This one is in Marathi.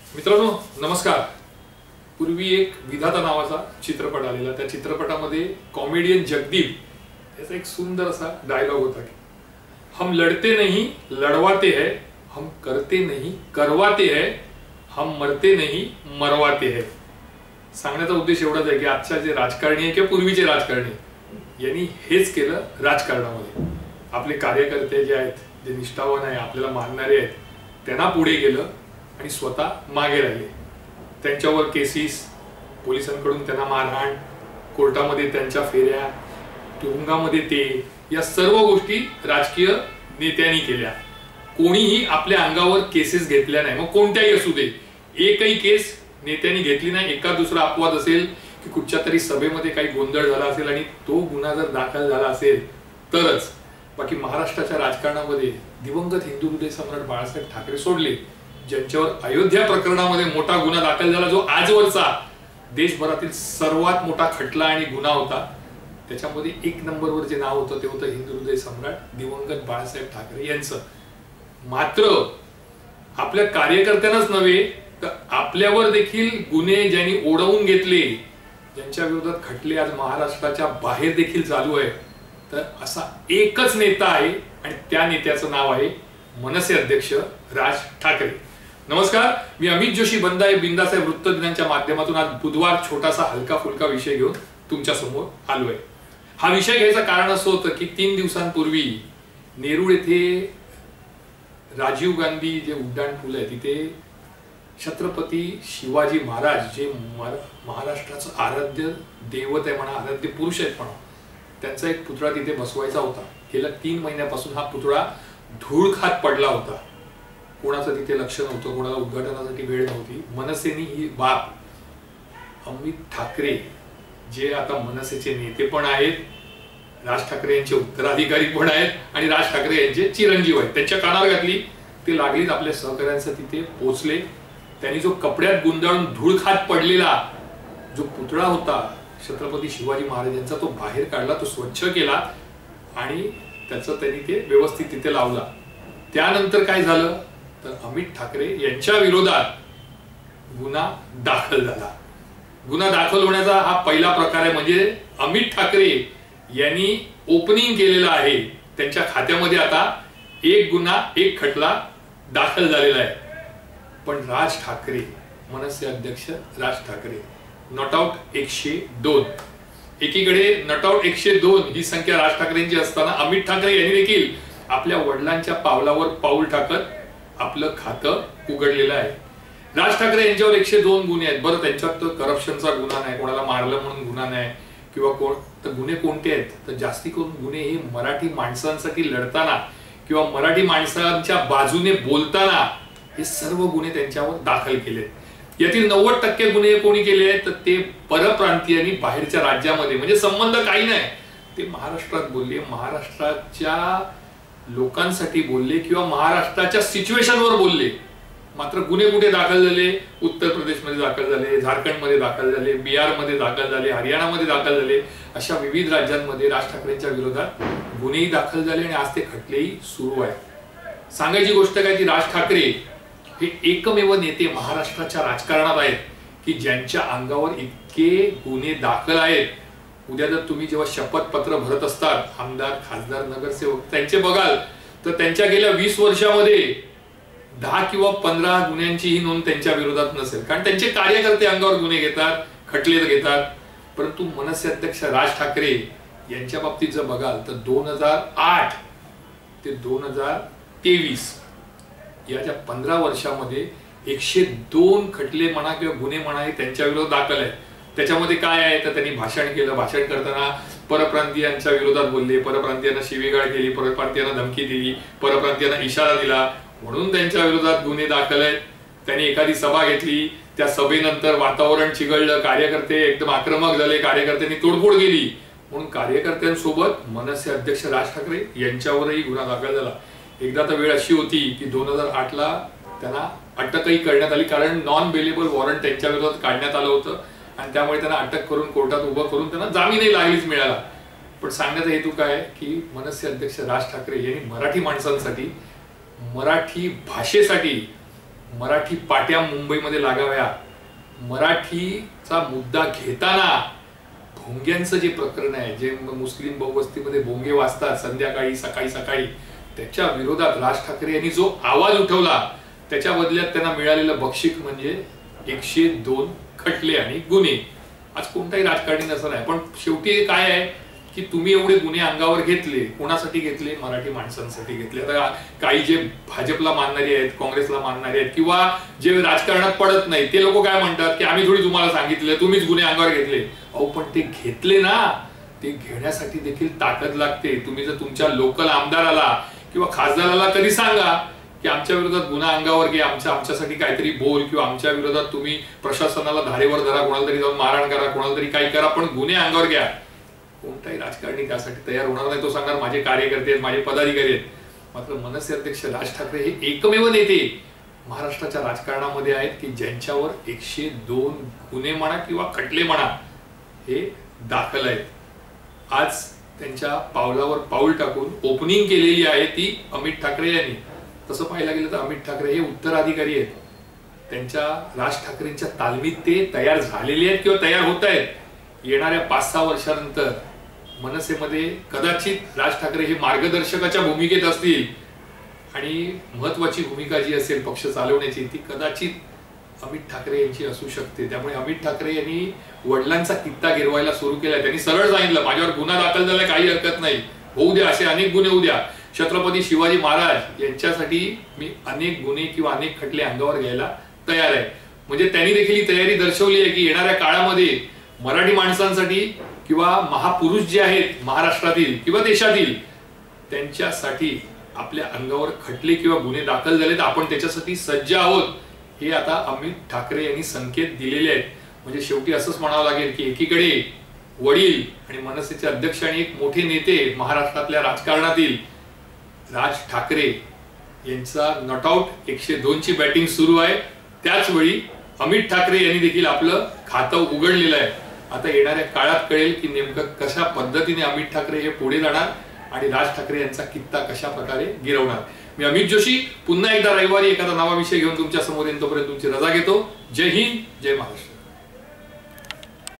मित्रांनो नमस्कार। पूर्वी एक विधाता नावाचा चित्रपट आलेला, त्या चित्रपटामध्ये कॉमेडियन जगदीप याचा एक सुंदर असा डायलॉग होता की हम लड़ते नहीं लड़वाते हैं, हम करते नहीं करवाते हैं, हम मरते नहीं मरवाते हैं। सांगण्याचा उद्देश एवढाच आहे की आजच्या जे राजकारणी आहे किंवा पूर्वीचे राजकारणी यांनी हेच केलं राजकारणामध्ये। आपले कार्यकर्ते जे आहेत, जे निष्ठावान आहे, आपल्याला मानणारे आहेत, त्यांना पुढे गेलं आणि स्वतः मागे राहिले। त्यांच्यावर केसेस, पोलिसांकडून त्यांना मारहाण, कोर्टामध्ये त्यांच्या फेऱ्या, तुरुंगामध्ये ते, या सर्व गोष्टी राजकीय नेत्यांनी केल्या। कोणीही आपल्या अंगावर केसेस घेतल्या नाही, मग कोणत्याही असू दे, एकही केस नेत्यांनी घेतली नाही। एका दुसरा अपवाद असेल की कुठच्या तरी सभेमध्ये काही गोंधळ झाला असेल आणि तो गुन्हा जर दाखल झाला असेल तरच। बाकी महाराष्ट्राच्या राजकारणामध्ये दिवंगत हिंदू हृदय सम्राट बाळासाहेब ठाकरे सोडले, ज्यांच्यावर अयोध्या प्रकरणामध्ये मोठा गुन्हा दाखल झाला, जो आजवरचा देशभरातील सर्वात मोठा खटला आणि गुन्हा होता, त्याच्यामध्ये एक नंबरवर जे नाव होतं ते होतं हिंदू हृदय सम्राट दिवंगत बाळासाहेब ठाकरे यांचं। मात्र आपल्या कार्यकर्त्यांनाच नव्हे तर आपल्यावर देखील गुन्हे ज्यांनी ओढवून घेतले, ज्यांच्या विरोधात खटले आज महाराष्ट्राच्या बाहेर देखील चालू आहे, तर असा एकच नेता आहे आणि त्या नेत्याचं नाव आहे मनसे अध्यक्ष राज ठाकरे। नमस्कार, मी अमित जोशी बंदाय बिंदासाहेब वृत्तदिनांच्या माध्यमातून आज बुधवार छोटासा हलका फुलका विषय घेऊन तुमच्या समोर आलोय। हा विषय घ्यायचं कारण असं होतं की 3 दिवसांपूर्वी नेरूळ येथे राजीव गांधी जे उड्डाण पूल आहे तिथे छत्रपती शिवाजी महाराज जे महाराष्ट्राचं आराध्य दैवत आहे म्हणा, आराध्य पुरुष आहेत म्हणा, त्यांचा एक पुतळा तिथे बसवायचा होता। गेल्या 3 महिन्यापासून हा पुतळा धूळ खात पडला होता। कोणाचं तिथे लक्ष नव्हतं, कोणाला उद्घाटनासाठी वेळ नव्हती। मनसेनी ही बाब अमित ठाकरे जे आता मनसेचे नेते पण आहेत, राज ठाकरे यांचे उत्तराधिकारी पण आहेत आणि राज ठाकरे यांचे चिरंजीव आहेत, त्यांच्या कानावर घातली। ते लागलीच आपल्या सहकाऱ्यांचं तिथे पोहोचले। त्यांनी जो कपड्यात गुंडाळून धूळ खात पडलेला जो पुतळा होता छत्रपती शिवाजी महाराजांचा, तो बाहेर काढला, तो स्वच्छ केला आणि त्याचं त्यांनी ते व्यवस्थित तिथे लावला। त्यानंतर काय झालं तर अमित ठाकरे यांच्या विरोधात गुन्हा दाखल झाला। गुन्हा दाखल होण्याचा हा पहिला प्रकार आहे, म्हणजे अमित ठाकरे यांनी ओपनिंग केलेलं आहे। त्यांच्या खात्यामध्ये आता एक गुन्हा, एक खटला दाखल झालेला आहे। पण राज ठाकरे, मनसे अध्यक्ष राज ठाकरे, नॉट आउट 102। एकीकडे नॉट आउट 102 ही संख्या राज ठाकरेंची असताना अमित ठाकरे यांनी देखील आपल्या वडिलांच्या पावलावर पाऊल टाकत आपलं खातं उघडलेलं आहे। राज ठाकरे यांच्यावर 102 गुन्हे आहेत। बरं, त्यांच्यात करप्शनचा गुन्हा नाही, कोणाला मारलं म्हणून गुन्हा नाही किंवा कोण, तर गुन्हे कोणते आहेत तर जास्ती करून गुन्हे हे मराठी माणसांसाठी लढताना किंवा मराठी माणसांच्या बाजूने बोलताना हे सर्व गुन्हे त्यांच्यावर दाखल केले। यातील 90% गुन्हे कोणी केले आहेत तर ते परप्रांतीयांनी बाहेरच्या राज्यामध्ये, म्हणजे संबंध काही नाही, ते महाराष्ट्रात बोलले, महाराष्ट्राच्या लोकांसाठी बोलले किंवा महाराष्ट्राच्या सिच्युएशनवर बोलले। मात्र गुन्हे कुठे दाखल झाले? उत्तर प्रदेशमध्ये दाखल झाले, झारखंडमध्ये दाखल झाले, बिहारमध्ये दाखल झाले, हरियाणामध्ये दाखल झाले, अशा विविध राज्यांमध्ये राज ठाकरेंच्या विरोधात गुन्हेही दाखल झाले आणि आज ते खटलेही सुरू आहेत। सांगायची गोष्ट काय की राज ठाकरे हे एकमेव नेते महाराष्ट्राच्या राजकारणात आहेत की ज्यांच्या अंगावर इतके गुन्हे दाखल आहेत। उद्या जर तुम्ही जेव्हा शपथपत्र भरत असतात, आमदार, खासदार, नगरसेवक त्यांचे बघाल तर त्यांच्या गेल्या 20 वर्षामध्ये 10 किंवा 15 गुन्ह्यांची ही नोंद त्यांच्या विरोधात नसेल, कारण त्यांचे कार्यकर्ते अंगावर गुन्हे घेतात, खटले घेतात। परंतु मनसे अध्यक्ष राज ठाकरे यांच्या बाबतीत जर बघाल तर 2008 ते 2023 या ज्या 15 वर्षामध्ये 102 खटले म्हणा किंवा गुन्हे म्हणा हे त्यांच्या विरोधात दाखल आहे। त्याच्यामध्ये काय आहे तर त्यांनी भाषण केलं, भाषण करताना परप्रांतीयांच्या विरोधात बोलले, परप्रांतीयांना शिवीगाळ केली, परप्रांतीयांना धमकी दिली, परप्रांतीयांना इशारा दिला, म्हणून त्यांच्या विरोधात गुन्हे दाखल आहेत। त्यांनी एखादी सभा घेतली, त्या सभेनंतर वातावरण चिघळलं, कार्यकर्ते एकदम आक्रमक झाले, कार्यकर्त्यांनी तोडफोड केली, म्हणून कार्यकर्त्यांसोबत मनसे अध्यक्ष राज ठाकरे यांच्यावरही गुन्हा दाखल झाला। एकदा तर वेळ अशी होती की 2008 ला त्यांना अटकही करण्यात आली, कारण नॉन बेलेबल वॉरंट त्यांच्या विरोधात काढण्यात आलं होतं आणि त्यामुळे त्यांना अटक करून कोर्टात उभं करून त्यांना जामीनही लागलीच मिळाला। पण सांगण्याचा हेतू काय की मनसे अध्यक्ष राज ठाकरे यांनी मराठी माणसांसाठी, मराठी भाषेसाठी मराठी पाट्या मुंबईमध्ये लागाव्या, मराठीचा मुद्दा घेताना भोंग्यांचं जे प्रकरण आहे, जे मुस्लिम बहुवस्तीमध्ये भोंगे वाजतात संध्याकाळी सकाळी सकाळी, त्याच्या विरोधात राज ठाकरे यांनी जो आवाज उठवला त्याच्या बदल्यात त्यांना मिळालेलं बक्षीस म्हणजे 102 खटले आणि गुन्हे. आज कोणताही राजकारणी नसं नाही, पण शेवटी काय आहे की तुम्ही एवढे गुन्हे अंगावर घेतले, कोणासाठी घेतले? मराठी माणसांसाठी घेतले. आता काही जे भाजपला मानणारे आहेत, काँग्रेसला मानणारे आहेत किंवा जे राजकारणात पडत नाही ते लोक काय म्हणतात की आम्ही थोडी तुम्हाला सांगितलं, तुम्हीच गुन्हे अंगावर घेतले. अहो पण ते घेतले ना, ते घेण्यासाठी देखील ताकद लागते. तुम्ही जर तुमच्या लोकल आमदाराला किंवा खासदाराला कधी सांगा की आमच्या विरोधात गुन्हा अंगावर घे, आमच्यासाठी काहीतरी बोल, किंवा आमच्या विरोधात तुम्ही प्रशासनाला धारेवर धरा, कोणाला तरी जाऊन मारहाण करा, कोणाला तरी काही करा, पण गुन्हे अंगावर घ्या. कोणताही राजकारणी त्यासाठी तयार होणार नाही. तो सांगणार माझे कार्यकर्ते आहेत, माझे पदाधिकारी आहेत. मात्र मनसे अध्यक्ष राज ठाकरे हे एकमेव नेते महाराष्ट्राच्या राजकारणामध्ये आहेत की ज्यांच्यावर 102 गुन्हे म्हणा किंवा खटले म्हणा हे दाखल आहेत. आज त्यांच्या पावलावर पाऊल टाकून ओपनिंग केलेली आहे ती अमित ठाकरे यांनी. तसं पाहायला गेलं तर अमित ठाकरे हे उत्तराधिकारी आहेत. त्यांच्या राज ठाकरेंच्या तालमीत ते तयार झालेले आहेत किंवा तयार होत आहेत. येणाऱ्या 5-6 वर्षानंतर मनसेमध्ये कदाचित राज ठाकरे हे मार्गदर्शकाच्या भूमिकेत असतील आणि महत्वाची भूमिका जी असेल पक्ष चालवण्याची ती कदाचित अमित ठाकरे यांची असू शकते. त्यामुळे अमित ठाकरे यांनी वडिलांचा कित्ता गिरवायला सुरू केलाय. त्यांनी सरळ सांगितलं माझ्यावर गुन्हा दाखल झालाय, काही हरकत नाही, होऊ द्या, असे अनेक गुन्हे होऊ द्या. छत्रपती शिवाजी महाराज यांच्यासाठी मी अनेक गुन्हे किंवा अनेक खटले अंगावर घ्यायला तयार आहे. म्हणजे त्यांनी देखील ही तयारी दर्शवली आहे की येणाऱ्या काळामध्ये मराठी माणसांसाठी किंवा महापुरुष जे आहेत महाराष्ट्रातील किंवा देशातील त्यांच्यासाठी आपल्या अंगावर खटले किंवा गुन्हे दाखल झालेत, आपण त्याच्यासाठी सज्ज आहोत हे आता अमित ठाकरे यांनी संकेत दिलेले आहेत. म्हणजे शेवटी असंच म्हणावं लागेल की एकीकडे वडील आणि मनसेचे अध्यक्ष आणि एक मोठे नेते महाराष्ट्रातल्या राजकारणातील राज ठाकरे यांचा नॉट आउट 102 ची बॅटिंग सुरू आहे. त्याच वेळी अमित ठाकरे यांनी देखील आपलं खातं उघडलेलं आहे. आता येणाऱ्या काळात कळेल की नेमकं कशा पद्धतीने अमित ठाकरे हे पुढे जाणार आणि राज ठाकरे यांचा कित्ता कशा प्रकारे गिरवणार. मी अमित जोशी पुन्हा एकदा रविवारी एखादा नवा विषय घेऊन तुमच्या समोर येईन. तोपर्यंत तुमची रजा घेतो. जय हिंद, जय महाराष्ट्र.